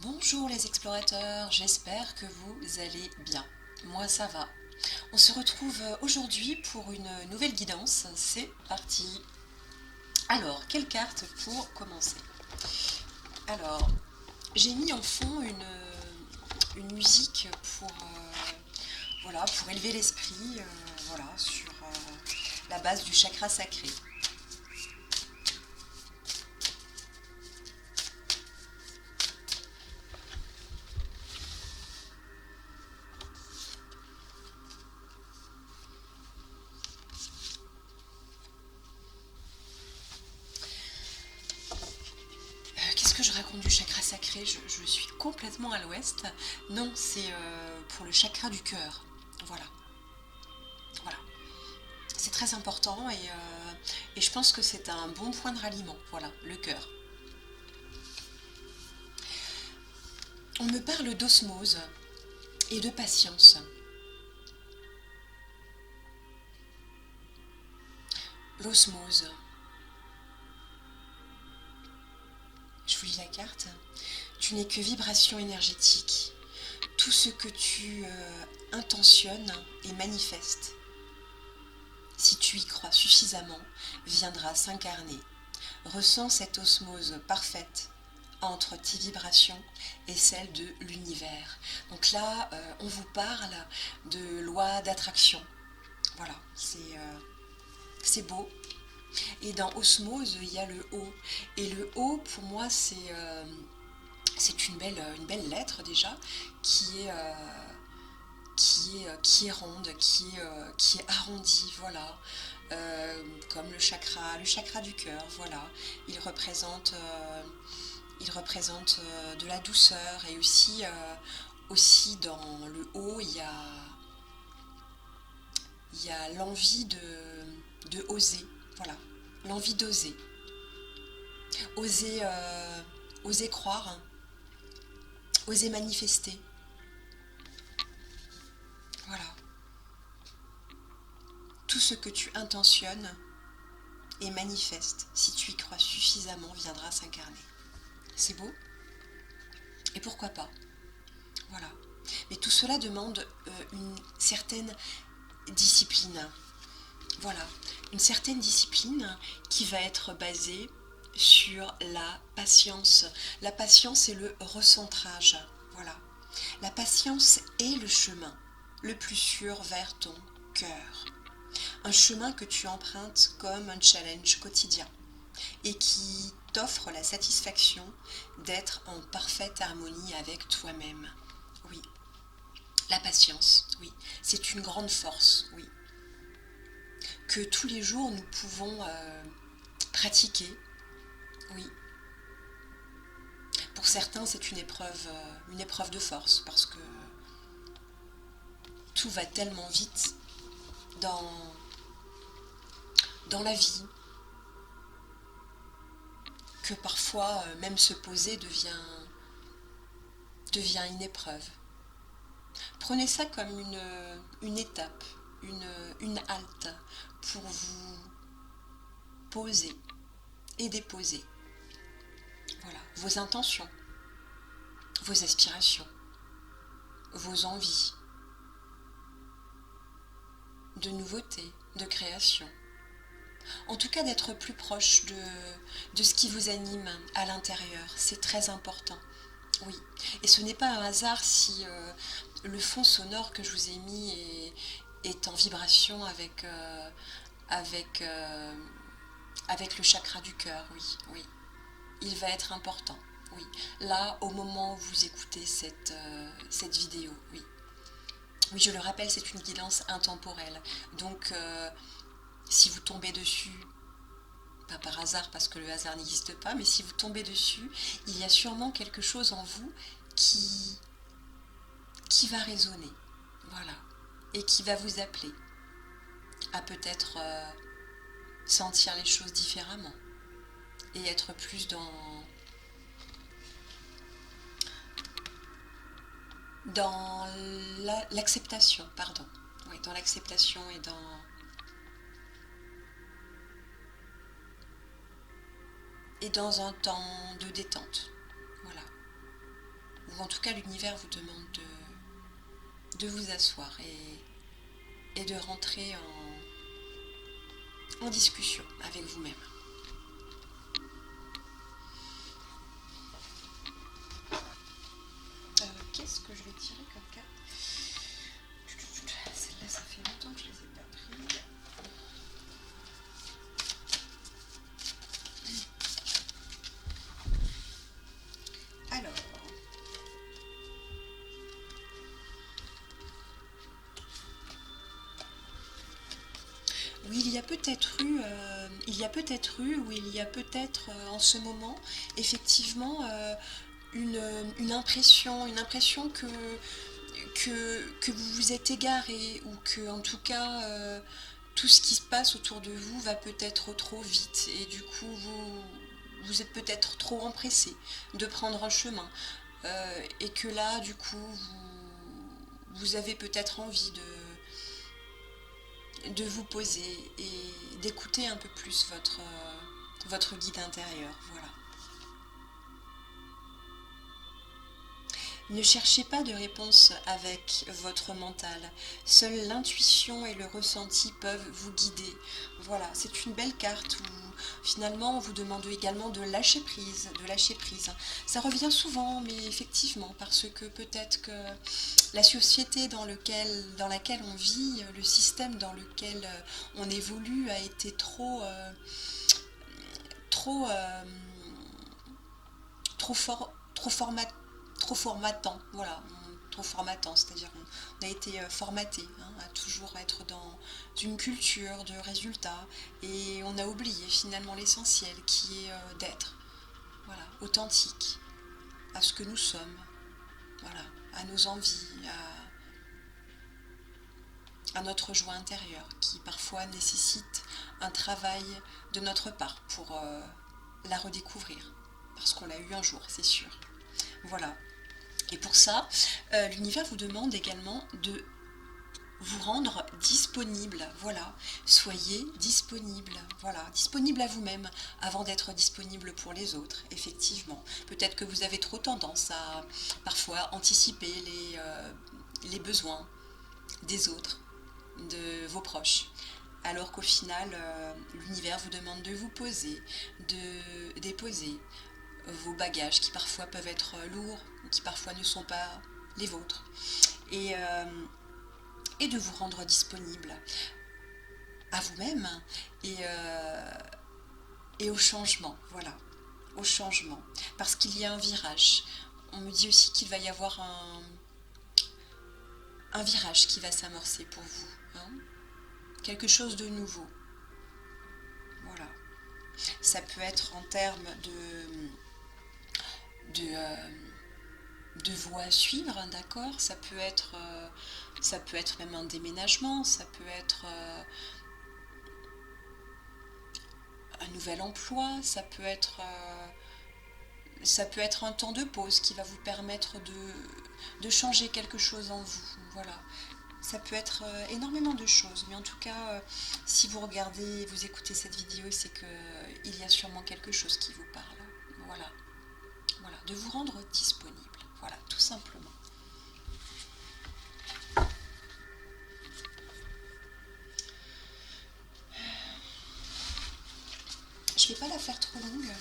Bonjour les explorateurs, j'espère que vous allez bien. Moi ça va. On se retrouve aujourd'hui pour une nouvelle guidance. C'est parti. Alors, quelle carte pour commencer? Alors, j'ai mis en fond une musique pour élever l'esprit sur la base du chakra sacré. Qu'est-ce que je raconte du chakra sacré? Je suis complètement à l'ouest. Non, c'est pour le chakra du cœur. Voilà, voilà. C'est très important et je pense que c'est un bon point de ralliement. Voilà, le cœur. On me parle d'osmose et de patience. L'osmose. Je vous lis la carte. Tu n'es que vibration énergétique. Tout ce que tu intentionnes et manifestes, si tu y crois suffisamment, viendra s'incarner. Ressens cette osmose parfaite entre tes vibrations et celles de l'univers. Donc là, on vous parle de loi d'attraction. Voilà, c'est beau. Et dans osmose, il y a le O. Et le O, pour moi, c'est une belle lettre déjà, qui est, qui est ronde, qui est arrondie, voilà. Comme le chakra du cœur, voilà. Il représente, euh, il représente de la douceur et aussi dans le haut, il y a l'envie de oser, voilà. L'envie d'oser. Oser, oser croire, hein. Oser manifester, voilà. Tout ce que tu intentionnes et manifestes, si tu y crois suffisamment, viendra s'incarner. C'est beau? Et pourquoi pas? Voilà. Mais tout cela demande une certaine discipline. Voilà. Une certaine discipline qui va être basée sur la patience. La patience et le recentrage. Voilà. La patience est le chemin le plus sûr vers ton cœur. Un chemin que tu empruntes comme un challenge quotidien et qui t'offre la satisfaction d'être en parfaite harmonie avec toi-même. Oui, la patience, oui, c'est une grande force, oui, que tous les jours nous pouvons pratiquer, oui. Pour certains, c'est une épreuve de force parce que tout va tellement vite dans, dans la vie que parfois même se poser devient une épreuve. Prenez ça comme une étape, une halte pour vous poser et déposer. Voilà, vos intentions, vos aspirations, vos envies de nouveautés, de création. En tout cas, d'être plus proche de ce qui vous anime à l'intérieur, c'est très important. Oui, et ce n'est pas un hasard si le fond sonore que je vous ai mis est en vibration avec, euh, avec le chakra du cœur, oui, oui. Il va être important, oui. Là, au moment où vous écoutez cette vidéo, oui. Oui, je le rappelle, c'est une guidance intemporelle. Donc, si vous tombez dessus, pas par hasard parce que le hasard n'existe pas, mais si vous tombez dessus, il y a sûrement quelque chose en vous qui, qui va résonner, voilà, et qui va vous appeler à peut-être sentir les choses différemment et être plus dans l'acceptation, pardon, oui, dans l'acceptation et dans un temps de détente, voilà. ou en tout cas l'univers vous demande de vous asseoir et de rentrer en discussion avec vous-même. Qu'est-ce que je vais tirer comme carte? Celle-là, ça fait longtemps que je les ai pas prises. Alors, oui, il y a peut-être eu, ou il y a peut-être en ce moment, effectivement, une impression que vous vous êtes égaré, ou que en tout cas tout ce qui se passe autour de vous va peut-être trop vite, et du coup vous êtes peut-être trop empressé de prendre un chemin, et que là du coup vous avez peut-être envie de vous poser et d'écouter un peu plus votre guide intérieur. Voilà. Ne cherchez pas de réponse avec votre mental. Seule l'intuition et le ressenti peuvent vous guider. Voilà, c'est une belle carte où finalement on vous demande également de lâcher prise, Ça revient souvent, mais effectivement, parce que peut-être que la société dans laquelle on vit, le système dans lequel on évolue a été trop, trop formatant, voilà, trop formatant, c'est-à-dire on a été formaté, hein, à toujours être dans une culture de résultats, et on a oublié finalement l'essentiel qui est d'être, voilà, authentique à ce que nous sommes, voilà, à nos envies, à notre joie intérieure, qui parfois nécessite un travail de notre part pour la redécouvrir, parce qu'on l'a eu un jour, c'est sûr. Voilà. Et pour ça, l'univers vous demande également de vous rendre disponible. Voilà, soyez disponible. Voilà, disponible à vous-même avant d'être disponible pour les autres. Effectivement, peut-être que vous avez trop tendance à parfois anticiper les besoins des autres, de vos proches. Alors qu'au final, l'univers vous demande de vous poser, de déposer vos bagages qui parfois peuvent être lourds, qui parfois ne sont pas les vôtres, et, et de vous rendre disponible à vous-même et au changement, voilà, au changement, parce qu'il y a un virage. On me dit aussi qu'il va y avoir un virage qui va s'amorcer pour vous, hein, quelque chose de nouveau, voilà. Ça peut être en termes de voies à suivre, hein, d'accord, ça peut être même un déménagement, ça peut être un nouvel emploi, ça peut être un temps de pause qui va vous permettre de changer quelque chose en vous, voilà. Ça peut être énormément de choses, mais en tout cas, si vous regardez, vous écoutez cette vidéo, c'est qu'il y a sûrement quelque chose qui vous parle, voilà. Voilà, de vous rendre disponible, voilà, tout simplement. Je ne vais pas la faire trop longue,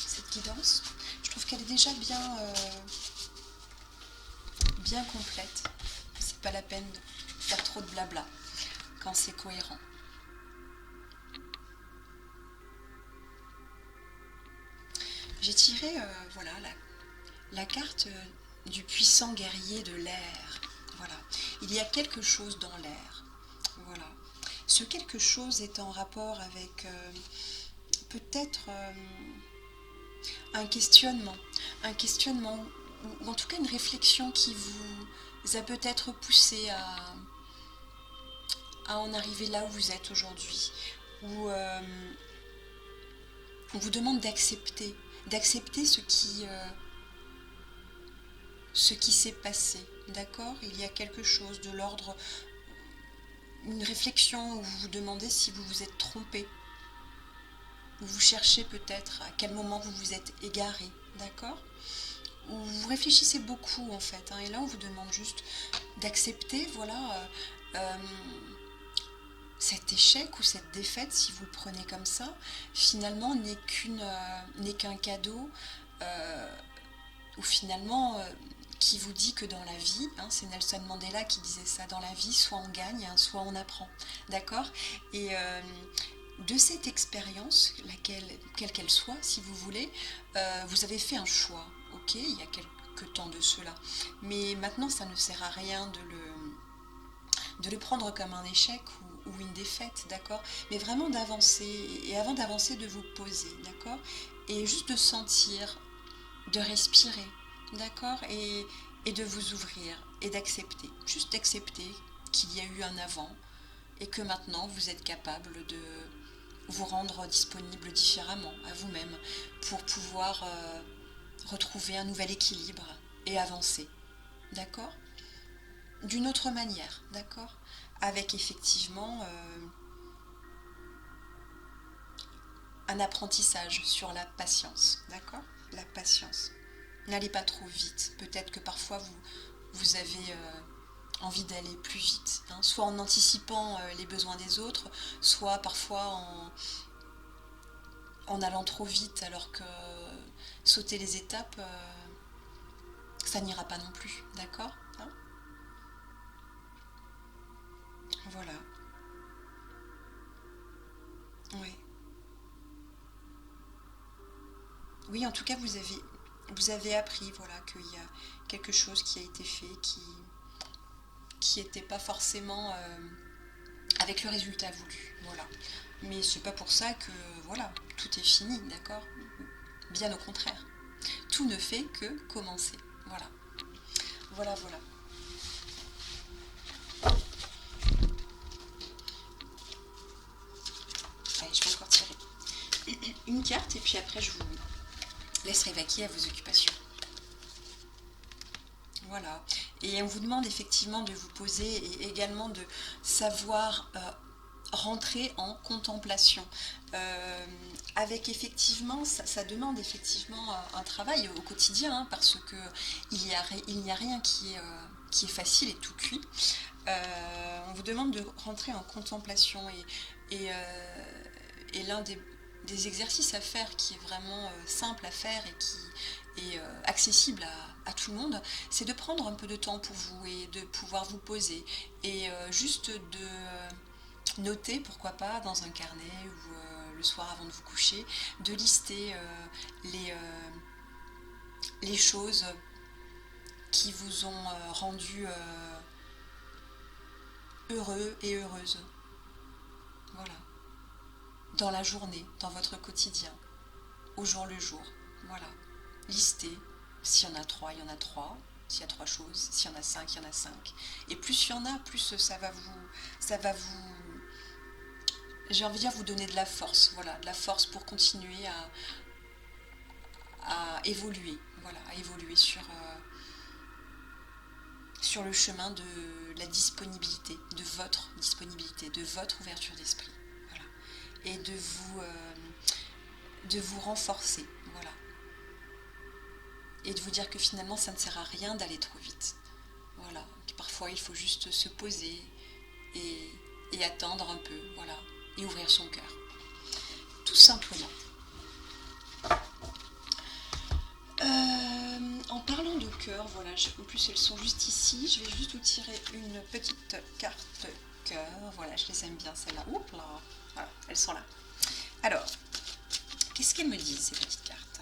cette guidance. Je trouve qu'elle est déjà bien complète. C'est pas la peine de faire trop de blabla quand c'est cohérent. J'ai tiré voilà, la carte du puissant guerrier de l'air. Voilà. Il y a quelque chose dans l'air. Voilà. Ce quelque chose est en rapport avec peut-être un questionnement, ou en tout cas une réflexion qui vous a peut-être poussé à en arriver là où vous êtes aujourd'hui, où on vous demande d'accepter ce qui s'est passé, d'accord? Il y a quelque chose de l'ordre, une réflexion où vous vous demandez si vous vous êtes trompé, où vous cherchez peut-être à quel moment vous vous êtes égaré, d'accord? où vous réfléchissez beaucoup en fait, hein, et là on vous demande juste d'accepter, voilà, euh, cet échec ou cette défaite, si vous le prenez comme ça, finalement n'est qu'un cadeau, euh, ou finalement qui vous dit que dans la vie, hein, c'est Nelson Mandela qui disait ça, dans la vie, soit on gagne, hein, soit on apprend, d'accord. Et de cette expérience, quelle qu'elle soit, si vous voulez, vous avez fait un choix, ok, il y a quelques temps de cela, mais maintenant ça ne sert à rien de le prendre comme un échec ou une défaite, d'accord, mais vraiment d'avancer, et avant d'avancer, de vous poser, d'accord, et juste de sentir, de respirer, d'accord, et de vous ouvrir, et d'accepter, juste d'accepter qu'il y a eu un avant, et que maintenant vous êtes capable de vous rendre disponible différemment à vous-même pour pouvoir retrouver un nouvel équilibre et avancer, d'accord, d'une autre manière, d'accord, avec effectivement un apprentissage sur la patience, d'accord, la patience. N'allez pas trop vite, peut-être que parfois vous avez envie d'aller plus vite, hein, soit en anticipant les besoins des autres, soit parfois en allant trop vite, alors que sauter les étapes, ça n'ira pas non plus, d'accord, hein. Voilà, oui. Oui, en tout cas, vous avez appris, voilà, qu'il y a quelque chose qui a été fait qui n'était pas forcément avec le résultat voulu, voilà. Mais c'est pas pour ça que, voilà, tout est fini, d'accord. Bien au contraire. Tout ne fait que commencer, voilà. Voilà, voilà. Allez, je vais encore tirer une carte et puis après je vous laisserai vaquer à vos occupations. Voilà. Et on vous demande effectivement de vous poser et également de savoir rentrer en contemplation. Euh, Avec effectivement, ça demande effectivement un travail au quotidien, hein, parce que il n'y a rien qui est facile et tout cuit. On vous demande de rentrer en contemplation et l'un des exercices à faire qui est vraiment simple à faire et qui est accessible à tout le monde, c'est de prendre un peu de temps pour vous et de pouvoir vous poser et juste de noter, pourquoi pas, dans un carnet ou le soir avant de vous coucher, de lister les choses qui vous ont rendu heureux et heureuse. Voilà. Dans la journée, dans votre quotidien, au jour le jour. Voilà. Listez. S'il y en a trois, il y en a trois. S'il y a trois choses, s'il y en a cinq, il y en a cinq. Et plus il y en a, plus j'ai envie de dire, vous donner de la force. Voilà, de la force pour continuer à évoluer. Voilà, à évoluer sur le chemin de la disponibilité, de votre ouverture d'esprit. Voilà. Et de vous renforcer. Voilà. Et de vous dire que finalement, ça ne sert à rien d'aller trop vite. Voilà. Parfois, il faut juste se poser et attendre un peu. Voilà. Et ouvrir son cœur. Tout simplement. En parlant de cœur, voilà, en plus elles sont juste ici, je vais juste vous tirer une petite carte cœur, voilà, je les aime bien celles-là, oups là, voilà, elles sont là. Alors, qu'est-ce qu'elles me disent ces petites cartes?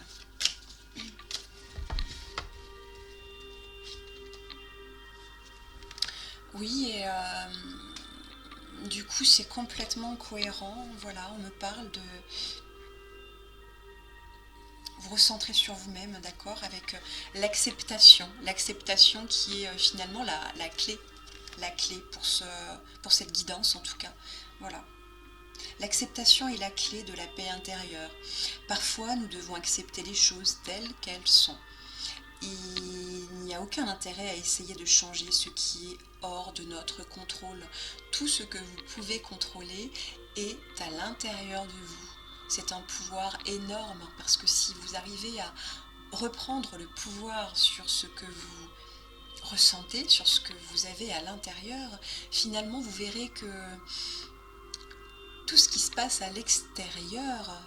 Oui, et du coup c'est complètement cohérent, voilà, on me parle de vous recentrer sur vous-même, d'accord, avec l'acceptation qui est finalement la clé pour cette guidance en tout cas. Voilà. L'acceptation est la clé de la paix intérieure. Parfois, nous devons accepter les choses telles qu'elles sont. Il n'y a aucun intérêt à essayer de changer ce qui est hors de notre contrôle. Tout ce que vous pouvez contrôler est à l'intérieur de vous. C'est un pouvoir énorme parce que si vous arrivez à reprendre le pouvoir sur ce que vous ressentez, sur ce que vous avez à l'intérieur, finalement vous verrez que tout ce qui se passe à l'extérieur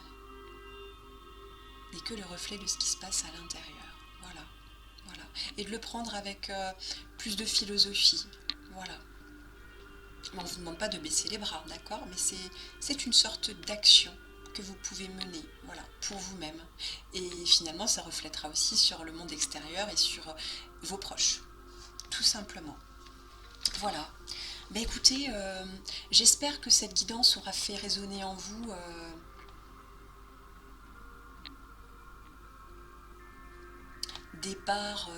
n'est que le reflet de ce qui se passe à l'intérieur. Voilà, voilà. Et de le prendre avec plus de philosophie. Voilà. On ne vous demande pas de baisser les bras, d'accord? Mais c'est une sorte d'action que vous pouvez mener, voilà, pour vous-même. Et finalement, ça reflètera aussi sur le monde extérieur et sur vos proches, tout simplement. Voilà. Ben écoutez, j'espère que cette guidance aura fait résonner en vous des parts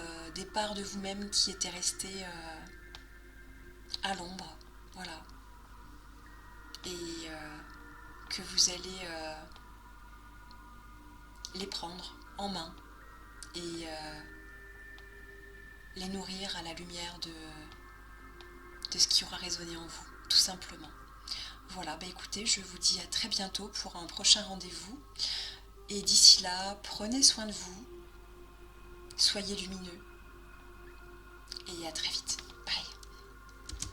de vous-même qui étaient restées à l'ombre, voilà. Et que vous allez les prendre en main et les nourrir à la lumière de ce qui aura résonné en vous, tout simplement. Voilà, bah écoutez, je vous dis à très bientôt pour un prochain rendez-vous. Et d'ici là, prenez soin de vous, soyez lumineux et à très vite.